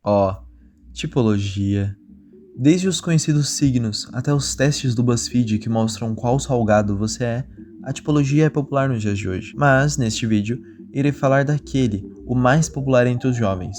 Ó, tipologia. Desde os conhecidos signos até os testes do BuzzFeed que mostram qual salgado você é, a tipologia é popular nos dias de hoje. Mas, neste vídeo, irei falar daquele, o mais popular entre os jovens,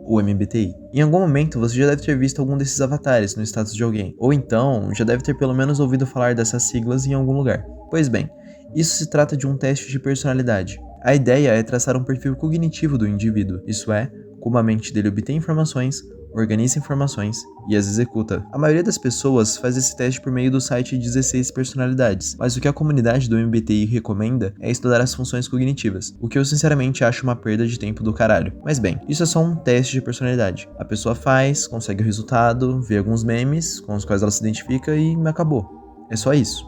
o MBTI. Em algum momento você já deve ter visto algum desses avatares no status de alguém, ou então já deve ter pelo menos ouvido falar dessas siglas em algum lugar. Pois bem, isso se trata de um teste de personalidade. A ideia é traçar um perfil cognitivo do indivíduo, isso é, como a mente dele obtém informações, organiza informações e as executa. A maioria das pessoas faz esse teste por meio do site 16 personalidades, mas o que a comunidade do MBTI recomenda é estudar as funções cognitivas, o que eu sinceramente acho uma perda de tempo do caralho. Mas bem, isso é só um teste de personalidade. A pessoa faz, consegue o resultado, vê alguns memes com os quais ela se identifica e acabou. É só isso,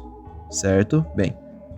certo? Bem,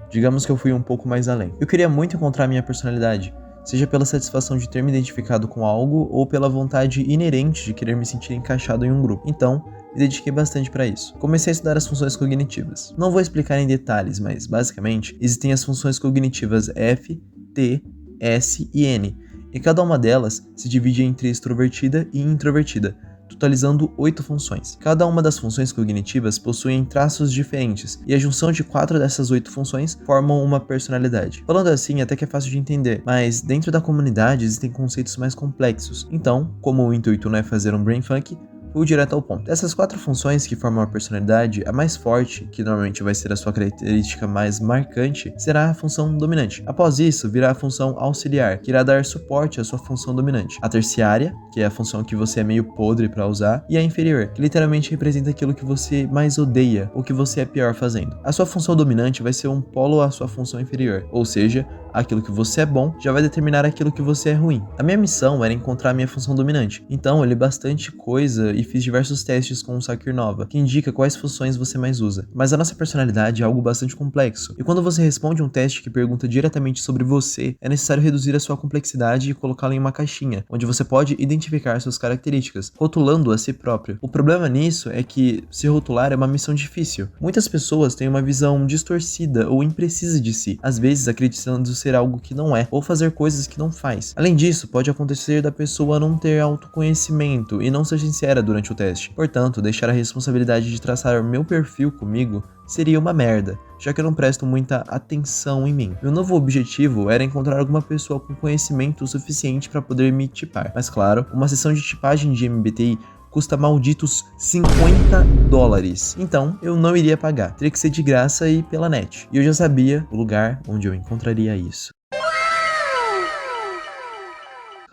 digamos que eu fui um pouco mais além. Eu queria muito encontrar minha personalidade, seja pela satisfação de ter me identificado com algo ou pela vontade inerente de querer me sentir encaixado em um grupo. Então, me dediquei bastante para isso. Comecei a estudar as funções cognitivas. Não vou explicar em detalhes, mas basicamente existem as funções cognitivas F, T, S e N, e cada uma delas se divide entre extrovertida e introvertida, totalizando 8 funções. Cada uma das funções cognitivas possuem traços diferentes, e a junção de 4 dessas 8 funções formam uma personalidade. Falando assim, até que é fácil de entender, mas dentro da comunidade existem conceitos mais complexos. Então, como o intuito não é fazer um brainfuck, fui direto ao ponto. Dessas 4 funções que formam a personalidade, a mais forte, que normalmente vai ser a sua característica mais marcante, será a função dominante. Após isso, virá a função auxiliar, que irá dar suporte à sua função dominante. A terciária, que é a função que você é meio podre para usar, e a inferior, que literalmente representa aquilo que você mais odeia, ou que você é pior fazendo. A sua função dominante vai ser um polo à sua função inferior, ou seja, aquilo que você é bom já vai determinar aquilo que você é ruim. A minha missão era encontrar a minha função dominante, então eu li bastante coisa e fiz diversos testes com o Sakirnova, que indica quais funções você mais usa. Mas a nossa personalidade é algo bastante complexo, e quando você responde um teste que pergunta diretamente sobre você, é necessário reduzir a sua complexidade e colocá-la em uma caixinha, onde você pode identificar suas características, rotulando a si próprio. O problema nisso é que se rotular é uma missão difícil. Muitas pessoas têm uma visão distorcida ou imprecisa de si, às vezes acreditando ser algo que não é, ou fazer coisas que não faz. Além disso, pode acontecer da pessoa não ter autoconhecimento e não ser sincera durante o teste. Portanto, deixar a responsabilidade de traçar o meu perfil comigo seria uma merda, já que eu não presto muita atenção em mim. Meu novo objetivo era encontrar alguma pessoa com conhecimento suficiente para poder me tipar. Mas claro, uma sessão de tipagem de MBTI custa malditos $50. Então, eu não iria pagar. Teria que ser de graça e pela net. E eu já sabia o lugar onde eu encontraria isso.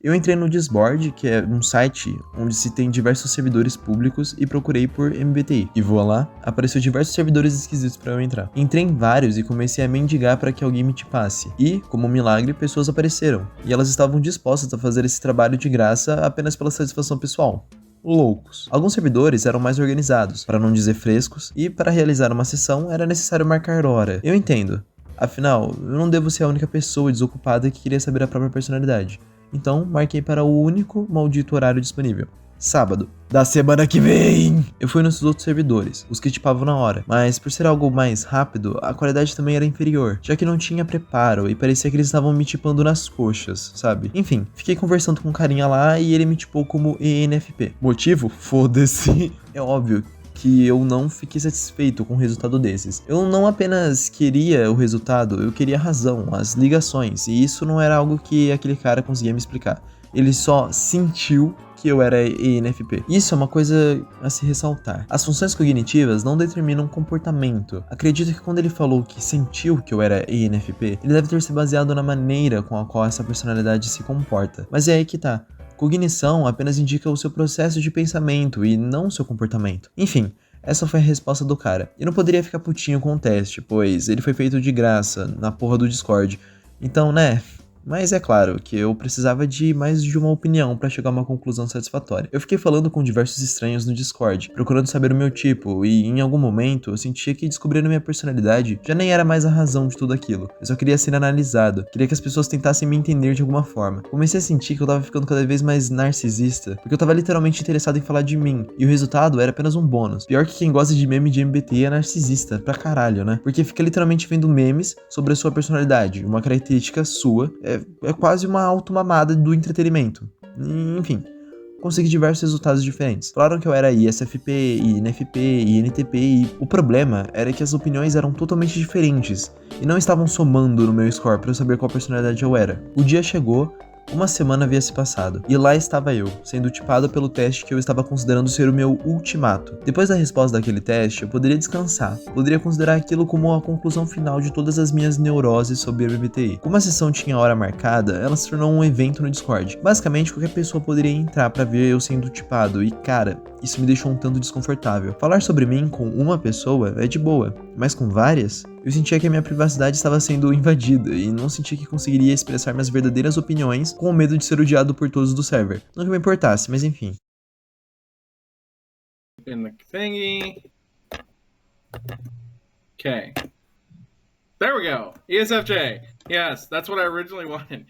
Eu entrei no Discord, que é um site onde se tem diversos servidores públicos, e procurei por MBTI. E voilá, apareceu diversos servidores esquisitos para eu entrar. Entrei em vários e comecei a mendigar para que alguém me tipasse. E, como um milagre, pessoas apareceram. E elas estavam dispostas a fazer esse trabalho de graça apenas pela satisfação pessoal. Loucos. Alguns servidores eram mais organizados, para não dizer frescos, e para realizar uma sessão era necessário marcar hora. Eu entendo. Afinal, eu não devo ser a única pessoa desocupada que queria saber a própria personalidade. Então, marquei para o único maldito horário disponível. Sábado da semana que vem! Eu fui nos outros servidores, os que tipavam na hora, mas por ser algo mais rápido, a qualidade também era inferior, já que não tinha preparo e parecia que eles estavam me tipando nas coxas, sabe? Enfim, fiquei conversando com um carinha lá e ele me tipou como ENFP. Motivo? Foda-se. É óbvio que eu não fiquei satisfeito com o resultado desses. Eu não apenas queria o resultado, eu queria a razão, as ligações, e isso não era algo que aquele cara conseguia me explicar. Ele só sentiu que eu era ENFP. Isso é uma coisa a se ressaltar. As funções cognitivas não determinam comportamento. Acredito que quando ele falou que sentiu que eu era ENFP, ele deve ter se baseado na maneira com a qual essa personalidade se comporta. Mas é aí que tá. Cognição apenas indica o seu processo de pensamento e não o seu comportamento. Enfim, essa foi a resposta do cara. Eu não poderia ficar putinho com o teste, pois ele foi feito de graça, na porra do Discord. Então, né... Mas é claro que eu precisava de mais de uma opinião para chegar a uma conclusão satisfatória. Eu fiquei falando com diversos estranhos no Discord, procurando saber o meu tipo, e em algum momento eu sentia que descobrindo minha personalidade já nem era mais a razão de tudo aquilo. Eu só queria ser analisado, queria que as pessoas tentassem me entender de alguma forma. Comecei a sentir que eu tava ficando cada vez mais narcisista, porque eu tava literalmente interessado em falar de mim, e o resultado era apenas um bônus. Pior que quem gosta de meme de MBTI é narcisista, pra caralho, né? Porque fica literalmente vendo memes sobre a sua personalidade, uma característica sua, é quase uma automamada do entretenimento. Enfim, consegui diversos resultados diferentes. Falaram que eu era ISFP, INFP, INTP e o problema era que as opiniões eram totalmente diferentes e não estavam somando no meu score para eu saber qual personalidade eu era. O dia chegou. Uma semana havia se passado, e lá estava eu, sendo tipado pelo teste que eu estava considerando ser o meu ultimato. Depois da resposta daquele teste, eu poderia descansar, poderia considerar aquilo como a conclusão final de todas as minhas neuroses sobre a MBTI. Como a sessão tinha hora marcada, ela se tornou um evento no Discord. Basicamente, qualquer pessoa poderia entrar para ver eu sendo tipado, e cara, isso me deixou um tanto desconfortável. Falar sobre mim com uma pessoa é de boa, mas com várias, eu sentia que a minha privacidade estava sendo invadida e não sentia que conseguiria expressar minhas verdadeiras opiniões com o medo de ser odiado por todos do server. Não que me importasse, mas enfim. In the thingy. Okay. There we go. ESFJ. Yes, that's what I originally wanted.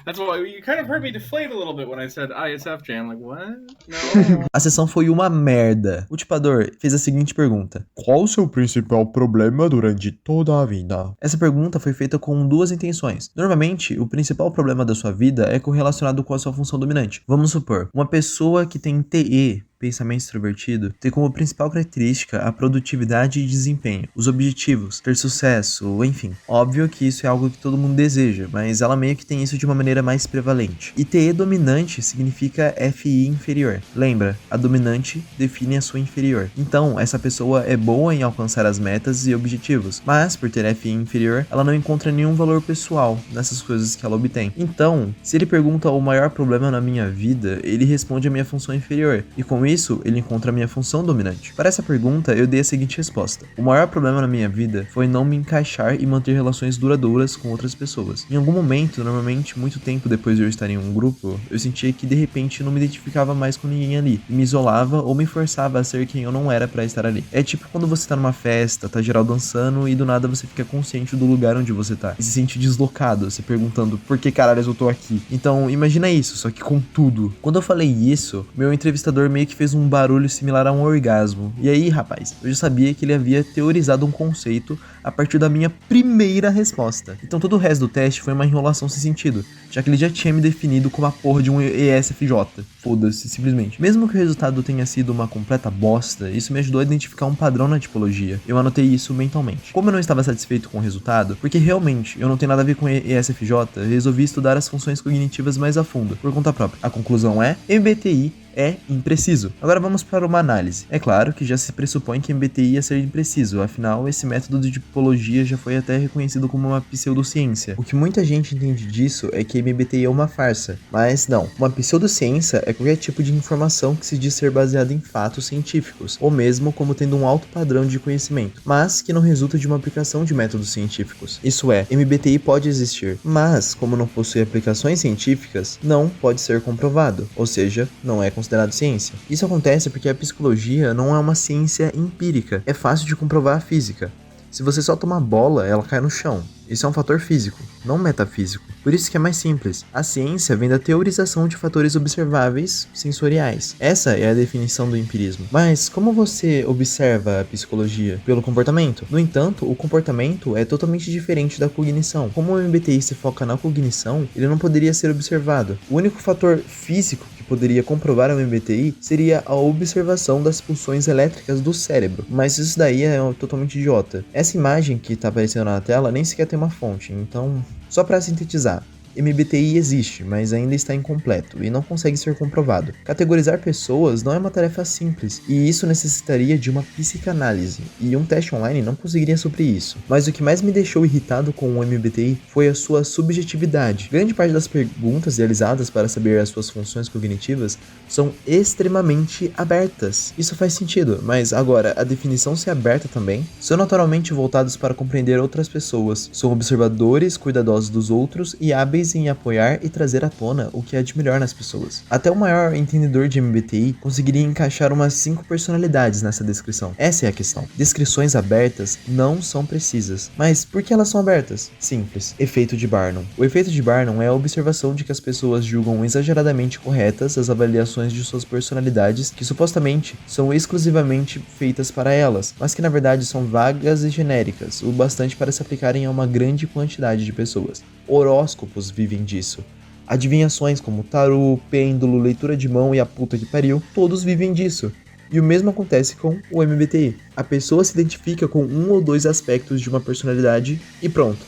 That's why you kind of heard me deflate a little bit when I said ISFJ. I'm like, what? No. A sessão foi uma merda. O tipador fez a seguinte pergunta: qual o seu principal problema durante toda a vida? Essa pergunta foi feita com duas intenções. Normalmente, o principal problema da sua vida é correlacionado com a sua função dominante. Vamos supor, uma pessoa que tem TE, pensamento extrovertido, tem como principal característica a produtividade e desempenho, os objetivos, ter sucesso, enfim. Óbvio que isso é algo que todo mundo deseja, mas ela meio que tem isso de uma maneira mais prevalente. E TE dominante significa FI inferior. Lembra, a dominante define a sua inferior. Então, essa pessoa é boa em alcançar as metas e objetivos, mas por ter FI inferior, ela não encontra nenhum valor pessoal nessas coisas que ela obtém. Então, se ele pergunta o maior problema na minha vida, ele responde a minha função inferior, e com isso, ele encontra a minha função dominante. Para essa pergunta, eu dei a seguinte resposta: o maior problema na minha vida foi não me encaixar e manter relações duradouras com outras pessoas. Em algum momento, normalmente muito tempo depois de eu estar em um grupo, eu sentia que de repente não me identificava mais com ninguém ali, e me isolava ou me forçava a ser quem eu não era para estar ali. É tipo quando você tá numa festa, tá geral dançando e do nada você fica consciente do lugar onde você tá, e se sente deslocado, se perguntando por que caralho eu tô aqui. Então, imagina isso, só que com tudo. Quando eu falei isso, meu entrevistador meio que fez um barulho similar a um orgasmo. E aí, rapaz, eu já sabia que ele havia teorizado um conceito a partir da minha primeira resposta. Então todo o resto do teste foi uma enrolação sem sentido, já que ele já tinha me definido como a porra de um ESFJ. Foda-se, simplesmente. Mesmo que o resultado tenha sido uma completa bosta, isso me ajudou a identificar um padrão na tipologia. Eu anotei isso mentalmente. Como eu não estava satisfeito com o resultado, porque realmente eu não tenho nada a ver com ESFJ, eu resolvi estudar as funções cognitivas mais a fundo, por conta própria. A conclusão é: MBTI é impreciso. Agora vamos para uma análise. É claro que já se pressupõe que MBTI ia ser impreciso, afinal esse método de tipologia já foi até reconhecido como uma pseudociência. O que muita gente entende disso é que MBTI é uma farsa, mas não. Uma pseudociência é qualquer tipo de informação que se diz ser baseada em fatos científicos, ou mesmo como tendo um alto padrão de conhecimento, mas que não resulta de uma aplicação de métodos científicos. Isso é, MBTI pode existir, mas como não possui aplicações científicas, não pode ser comprovado, ou seja, não é considerado ciência. Isso acontece porque a psicologia não é uma ciência empírica, é fácil de comprovar a física. Se você só toma bola, ela cai no chão. Isso é um fator físico, não metafísico. Por isso que é mais simples. A ciência vem da teorização de fatores observáveis sensoriais. Essa é a definição do empirismo. Mas como você observa a psicologia? Pelo comportamento. No entanto, o comportamento é totalmente diferente da cognição. Como o MBTI se foca na cognição, ele não poderia ser observado. O único fator físico que poderia comprovar o MBTI seria a observação das pulsões elétricas do cérebro. Mas isso daí é totalmente idiota. Essa imagem que está aparecendo na tela nem sequer tem uma fonte, então, só para sintetizar, MBTI existe, mas ainda está incompleto e não consegue ser comprovado. Categorizar pessoas não é uma tarefa simples, e isso necessitaria de uma psicanálise, e um teste online não conseguiria suprir isso. Mas o que mais me deixou irritado com o MBTI foi a sua subjetividade. Grande parte das perguntas realizadas para saber as suas funções cognitivas são extremamente abertas. Isso faz sentido, mas agora, a definição ser aberta também? São naturalmente voltados para compreender outras pessoas, são observadores, cuidadosos dos outros e hábeis em apoiar e trazer à tona o que há de melhor nas pessoas. Até o maior entendedor de MBTI conseguiria encaixar umas 5 personalidades nessa descrição. Essa é a questão. Descrições abertas não são precisas. Mas por que elas são abertas? Simples. Efeito de Barnum. O efeito de Barnum é a observação de que as pessoas julgam exageradamente corretas as avaliações de suas personalidades que supostamente são exclusivamente feitas para elas, mas que na verdade são vagas e genéricas, o bastante para se aplicarem a uma grande quantidade de pessoas. Horóscopos vivem disso. Adivinhações como tarô, pêndulo, leitura de mão e a puta que pariu, todos vivem disso. E o mesmo acontece com o MBTI. A pessoa se identifica com um ou dois aspectos de uma personalidade e pronto.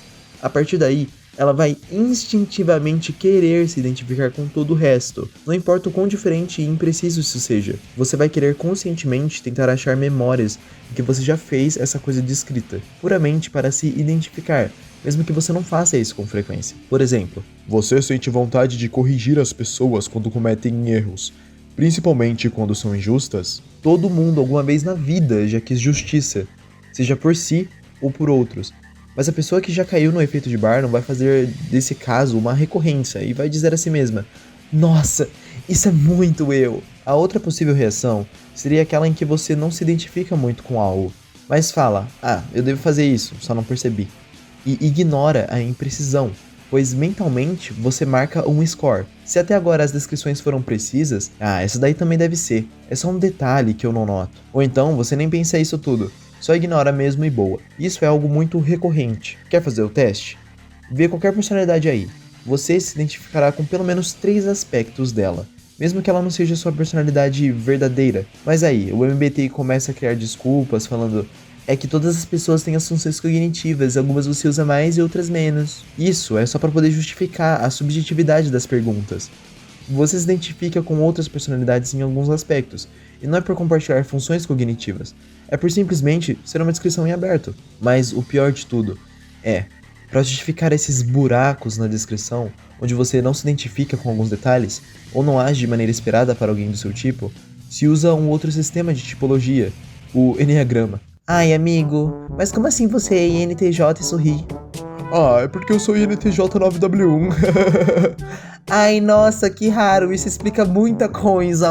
A partir daí, ela vai instintivamente querer se identificar com todo o resto. Não importa o quão diferente e impreciso isso seja, você vai querer conscientemente tentar achar memórias em que você já fez essa coisa descrita, puramente para se identificar, mesmo que você não faça isso com frequência. Por exemplo, você sente vontade de corrigir as pessoas quando cometem erros, principalmente quando são injustas? Todo mundo alguma vez na vida já quis justiça, seja por si ou por outros. Mas a pessoa que já caiu no efeito de Barnum vai fazer desse caso uma recorrência e vai dizer a si mesma: nossa, isso é muito eu. A outra possível reação seria aquela em que você não se identifica muito com algo, mas fala: eu devo fazer isso, só não percebi. E ignora a imprecisão, pois mentalmente você marca um score. Se até agora as descrições foram precisas, essa daí também deve ser. É só um detalhe que eu não noto. Ou então você nem pensa isso tudo. Só ignora mesmo e boa. Isso é algo muito recorrente. Quer fazer o teste? Vê qualquer personalidade aí. Você se identificará com pelo menos 3 aspectos dela, mesmo que ela não seja sua personalidade verdadeira. Mas aí, o MBTI começa a criar desculpas, falando: é que todas as pessoas têm as funções cognitivas, algumas você usa mais e outras menos. Isso é só para poder justificar a subjetividade das perguntas. Você se identifica com outras personalidades em alguns aspectos, e não é por compartilhar funções cognitivas, é por simplesmente ser uma descrição em aberto. Mas o pior de tudo é, para justificar esses buracos na descrição, onde você não se identifica com alguns detalhes, ou não age de maneira esperada para alguém do seu tipo, se usa um outro sistema de tipologia, o Enneagrama. Ai, amigo, mas como assim você é INTJ e sorri? É porque eu sou INTJ 9W1. Ai, nossa, que raro, isso explica muita coisa.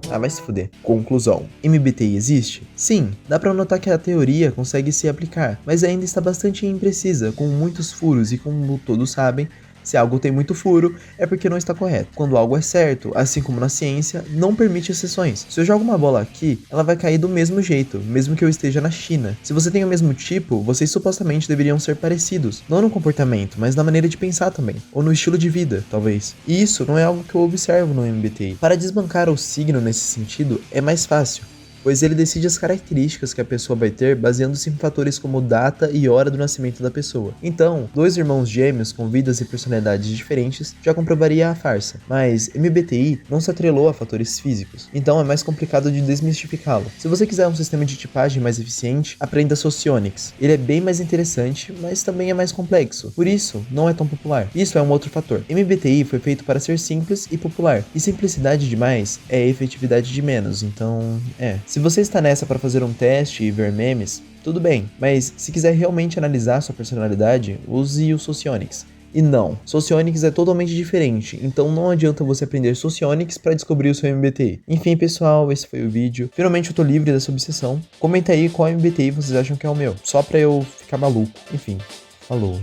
Vai se fuder. Conclusão. MBTI existe? Sim, dá pra notar que a teoria consegue se aplicar, mas ainda está bastante imprecisa, com muitos furos e como todos sabem, se algo tem muito furo, é porque não está correto. Quando algo é certo, assim como na ciência, não permite exceções. Se eu jogo uma bola aqui, ela vai cair do mesmo jeito, mesmo que eu esteja na China. Se você tem o mesmo tipo, vocês supostamente deveriam ser parecidos. Não no comportamento, mas na maneira de pensar também. Ou no estilo de vida, talvez. E isso não é algo que eu observo no MBTI. Para desbancar o signo nesse sentido, é mais fácil, pois ele decide as características que a pessoa vai ter baseando-se em fatores como data e hora do nascimento da pessoa. Então, 2 irmãos gêmeos com vidas e personalidades diferentes já comprovaria a farsa, mas MBTI não se atrelou a fatores físicos, então é mais complicado de desmistificá-lo. Se você quiser um sistema de tipagem mais eficiente, aprenda Socionics. Ele é bem mais interessante, mas também é mais complexo, por isso não é tão popular. Isso é um outro fator. MBTI foi feito para ser simples e popular, e simplicidade demais é efetividade de menos, então Se você está nessa para fazer um teste e ver memes, tudo bem, mas se quiser realmente analisar sua personalidade, use o Socionics. E não, Socionics é totalmente diferente, então não adianta você aprender Socionics para descobrir o seu MBTI. Enfim, pessoal, esse foi o vídeo. Finalmente eu tô livre dessa obsessão. Comenta aí qual MBTI vocês acham que é o meu, só pra eu ficar maluco. Enfim, falou.